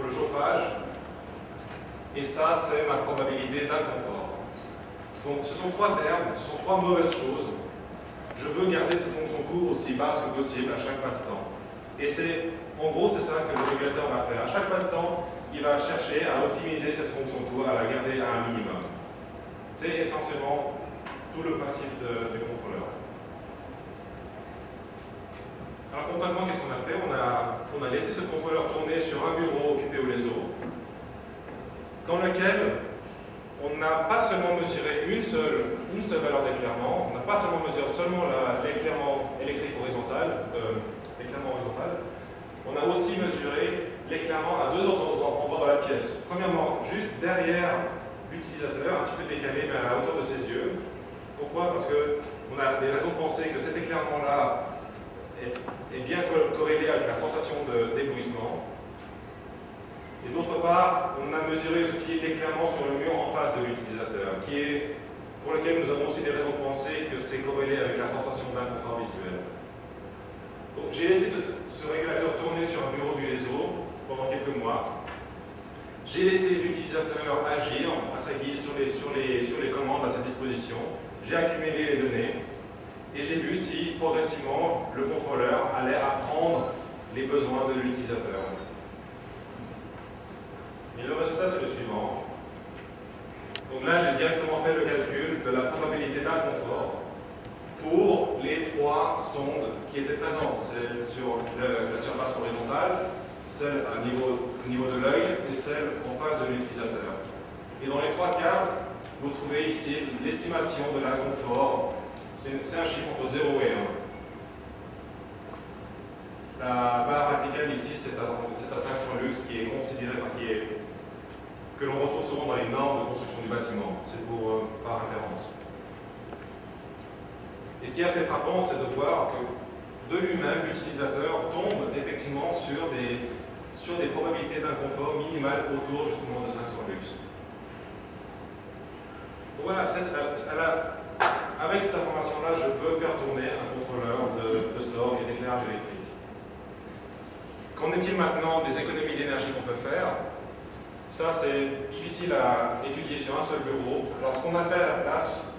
le chauffage, et ça, c'est ma probabilité d'inconfort. Donc, ce sont trois termes, ce sont trois mauvaises choses. Je veux garder cette fonction court aussi basse que possible à chaque pas de temps. Et c'est, en gros, c'est ça que le régulateur va faire. À chaque pas de temps, il va chercher à optimiser cette fonction court, à la garder à un minimum. C'est essentiellement tout le principe du contrôleur. Alors concrètement, qu'est-ce qu'on a fait? On a laissé ce contrôleur tourner sur un bureau occupé au LESO, dans lequel on n'a pas seulement mesuré une seule valeur d'éclairement, on n'a pas seulement mesuré l'éclairement électrique horizontal, on a aussi mesuré l'éclairement à deux endroits dans la pièce. Premièrement, juste derrière l'utilisateur, un petit peu décalé, mais à la hauteur de ses yeux. Pourquoi? Parce qu'on a des raisons de penser que cet éclairement-là est bien corrélé avec la sensation d'éblouissement. Et d'autre part, on a mesuré aussi l'éclairement sur le mur en face de l'utilisateur, pour lequel nous avons aussi des raisons de penser que c'est corrélé avec la sensation d'inconfort visuel. Donc j'ai laissé ce régulateur tourner sur un bureau du LESO pendant quelques mois. J'ai laissé l'utilisateur agir à sa guise sur les commandes à sa disposition. J'ai accumulé les données et j'ai vu si progressivement le contrôleur allait apprendre les besoins de l'utilisateur. Et le résultat, c'est le suivant. Donc là, j'ai directement fait le calcul de la probabilité d'inconfort pour les trois sondes qui étaient présentes, celle sur la surface horizontale, celle au niveau de l'œil et celle en face de l'utilisateur. Et dans les trois cas, vous trouvez ici l'estimation de l'inconfort. C'est un chiffre entre 0 et 1. La barre verticale ici, c'est à 500 lux qui est considéré, que l'on retrouve souvent dans les normes de construction du bâtiment. C'est par référence. Et ce qui est assez frappant, c'est de voir que de lui-même, l'utilisateur tombe effectivement sur des probabilités d'inconfort minimales autour justement de 500 lux. Donc voilà, avec cette information-là, je peux faire tourner un contrôleur de store et d'éclairage électrique. Qu'en est-il maintenant des économies d'énergie qu'on peut faire? Ça, c'est difficile à étudier sur un seul bureau. Alors, ce qu'on a fait à la place,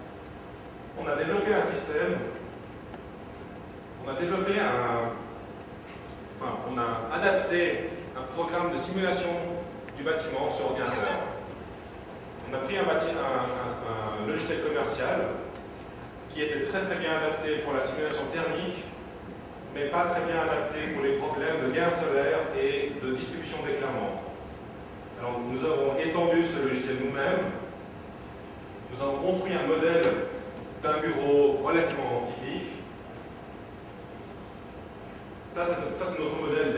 on a développé un système, on a adapté un programme de simulation du bâtiment sur ordinateur. On a pris un logiciel commercial qui était très bien adapté pour la simulation thermique, mais pas très bien adapté pour les problèmes de gain solaire et de distribution d'éclairement. Alors nous avons étendu ce logiciel nous-mêmes, nous avons construit un modèle d'un bureau relativement typique. Ça c'est notre modèle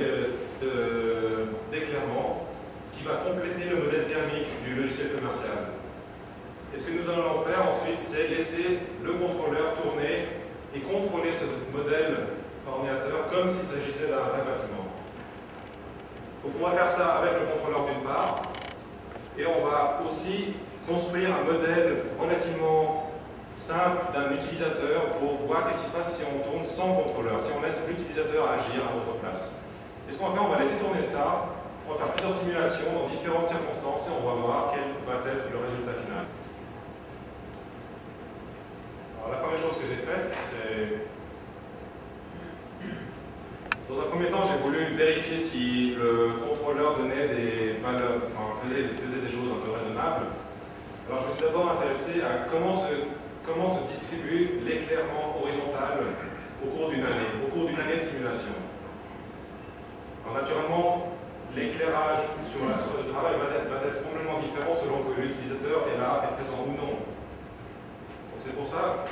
d'éclairement qui va compléter le modèle thermique du logiciel commercial. Et ce que nous allons faire ensuite, c'est laisser le contrôleur tourner et contrôler ce modèle par ordinateur comme s'il s'agissait d'un vrai bâtiment. Donc on va faire ça avec le contrôleur d'une part, et on va aussi construire un modèle relativement simple d'un utilisateur pour voir qu'est-ce qui se passe si on tourne sans contrôleur, si on laisse l'utilisateur agir à notre place. Et ce qu'on va faire, on va laisser tourner ça, on va faire plusieurs simulations dans différentes circonstances et on va voir quel va être le résultat final. Alors la première chose que j'ai faite, c'est... Dans un premier temps, j'ai voulu vérifier si le contrôleur donnait des valeurs, faisait des choses un peu raisonnables. Alors je me suis d'abord intéressé à comment se distribue l'éclairement horizontal au cours d'une année de simulation. Alors naturellement, l'éclairage sur la surface de travail va être complètement différent selon que l'utilisateur est là, est présent ou non. C'est pour ça,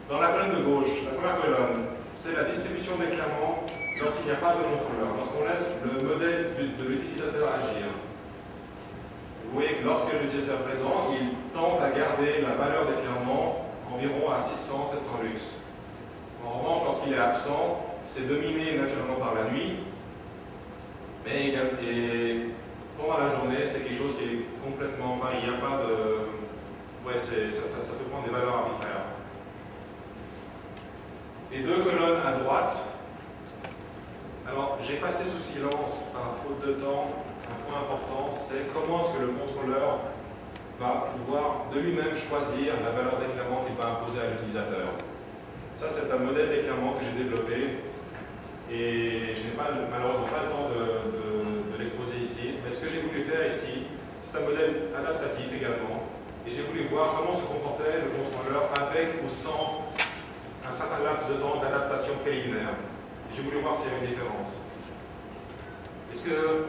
dans la colonne de gauche, la première colonne, c'est la distribution d'éclairement lorsqu'il n'y a pas de contrôleur, lorsqu'on laisse le modèle de l'utilisateur agir. Vous voyez que lorsque l'utilisateur est présent, il tente à garder la valeur d'éclairement environ à 600-700 lux. En revanche, lorsqu'il est absent, c'est dominé naturellement par la nuit, mais pendant la journée, c'est quelque chose qui est complètement... il n'y a pas de... Ouais, ça peut prendre des valeurs arbitraires. Les deux colonnes à droite, alors j'ai passé sous silence, par faute de temps, un point important, c'est comment est-ce que le contrôleur va pouvoir de lui-même choisir la valeur d'éclairement qu'il va imposer à l'utilisateur. Ça, c'est un modèle d'éclairement que j'ai développé et je n'ai malheureusement pas le temps de l'exposer ici. Mais ce que j'ai voulu faire ici, c'est un modèle adaptatif également. Et j'ai voulu voir comment se comportait le contrôleur avec ou sans un certain laps de temps d'adaptation préliminaire. J'ai voulu voir s'il y avait une différence. Et ce que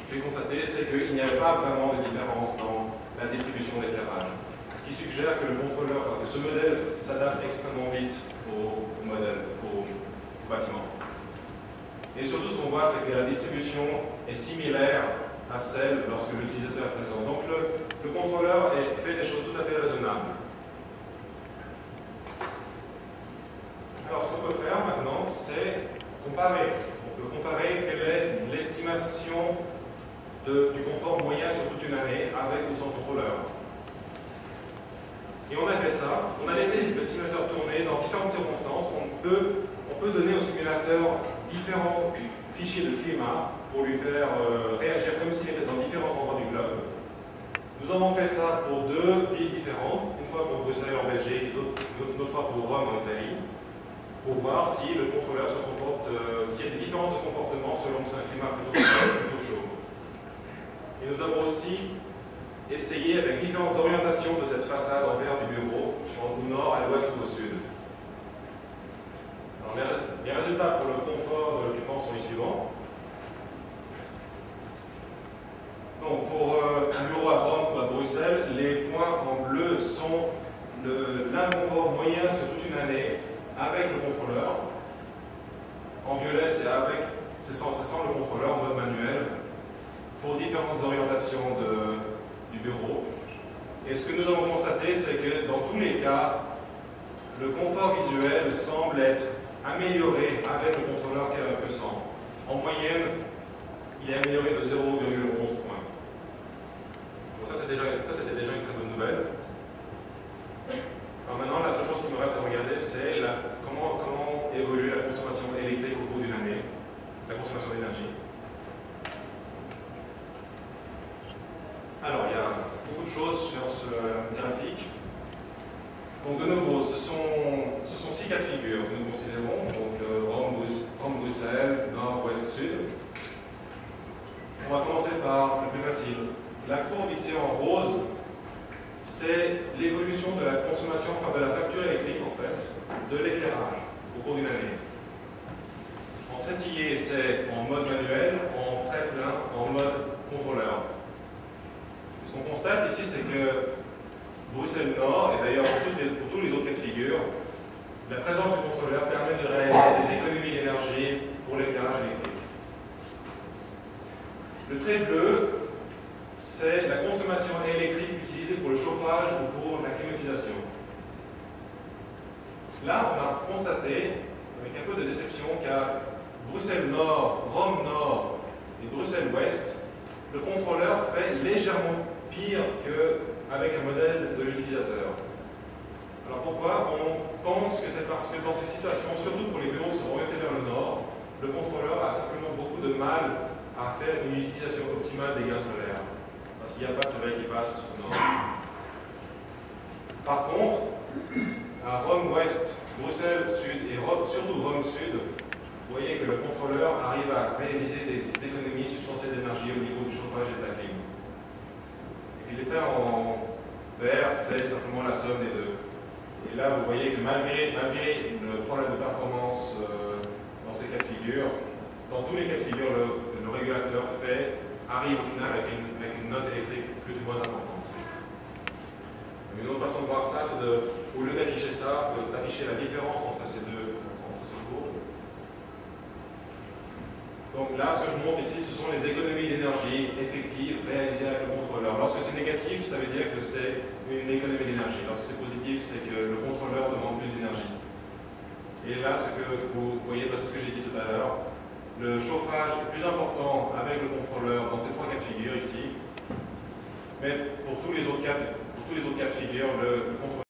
j'ai constaté, c'est qu'il n'y avait pas vraiment de différence dans la distribution d'éclairage. Ce qui suggère que le contrôleur, que ce modèle s'adapte extrêmement vite au modèle, au bâtiment. Et surtout, ce qu'on voit, c'est que la distribution est similaire à celle lorsque l'utilisateur est présent. Donc le contrôleur fait des choses tout à fait raisonnables. Alors, ce qu'on peut faire maintenant, c'est comparer. On peut comparer quelle est l'estimation du confort moyen sur toute une année avec ou sans contrôleur. Et on a fait ça, on a laissé le simulateur tourner dans différentes circonstances. On peut donner au simulateur différents fichiers de climat pour lui faire réagir comme s'il était dans différents endroits du globe. Nous avons fait ça pour 2 villes différentes, une fois pour Bruxelles en Belgique et une autre fois pour Rome en Italie, pour voir si le contrôleur se comporte, s'il y a des différences de comportement selon si c'est un climat plutôt froid ou plutôt chaud. Et nous avons aussi essayé avec différentes orientations de cette façade envers du bureau, au nord, à l'ouest ou au sud. Alors, les résultats pour le confort de l'occupant sont les suivants. Donc, pour un bureau à Rome ou à Bruxelles, les points en bleu sont l'inconfort moyen sur toute une année avec le contrôleur. En violet, c'est sans le contrôleur en mode manuel, pour différentes orientations du bureau. Et ce que nous avons constaté, c'est que dans tous les cas, le confort visuel semble être amélioré avec le contrôleur que sans. En moyenne, il est amélioré de 0,11 points. Donc ça, c'était déjà une très bonne nouvelle. Alors maintenant, la seule chose qui me reste à regarder, c'est comment évolue la consommation électrique au cours d'une année, la consommation d'énergie. Alors, il y a beaucoup de choses sur ce graphique. Donc, de nouveau, ce sont 6 cas de figure que nous considérons. Donc, Rome, Bruxelles, Nord, Ouest, Sud. On va commencer par le plus facile. La courbe ici en rose, c'est l'évolution de la consommation, enfin de la facture électrique en fait, de l'éclairage au cours d'une année. En trétillé, c'est en mode manuel, en très plein, en mode contrôleur. Ce qu'on constate ici, c'est que Bruxelles Nord, et d'ailleurs pour tous les autres cas de figure, la présence du contrôleur permet de réaliser des économies d'énergie pour l'éclairage électrique. Le trait bleu, c'est la consommation électrique utilisée pour le chauffage ou pour la climatisation. Là, on a constaté, avec un peu de déception, qu'à Bruxelles Nord, Rome Nord et Bruxelles Ouest, le contrôleur fait légèrement pire qu'avec un modèle de l'utilisateur. Alors pourquoi? On pense que c'est parce que dans ces situations, surtout pour les bureaux qui sont orientés vers le nord, le contrôleur a simplement beaucoup de mal à faire une utilisation optimale des gains solaires. Parce qu'il n'y a pas de soleil qui passe au nord. Par contre, à Rome Ouest, Bruxelles Sud et surtout Rome Sud, vous voyez que le contrôleur arrive à réaliser des économies substantielles d'énergie au niveau du chauffage et de la clim. Et puis les traits en vert, c'est simplement la somme des deux. Et là, vous voyez que malgré le problème de performance dans ces cas de figure, dans tous les cas de figure, le régulateur arrive au final avec une note électrique plus ou moins importante. Une autre façon de voir ça, c'est au lieu d'afficher ça, d'afficher la différence entre ces courbes. Donc là, ce que je montre ici, ce sont les économies d'énergie effectives réalisées avec le contrôleur. Lorsque c'est négatif, ça veut dire que c'est une économie d'énergie. Lorsque c'est positif, c'est que le contrôleur demande plus d'énergie. Et là, ce que vous voyez, c'est ce que j'ai dit tout à l'heure. Le chauffage est plus important avec le contrôleur dans ces 3 cas de figure ici. Mais pour tous les autres cas de figure, le contrôleur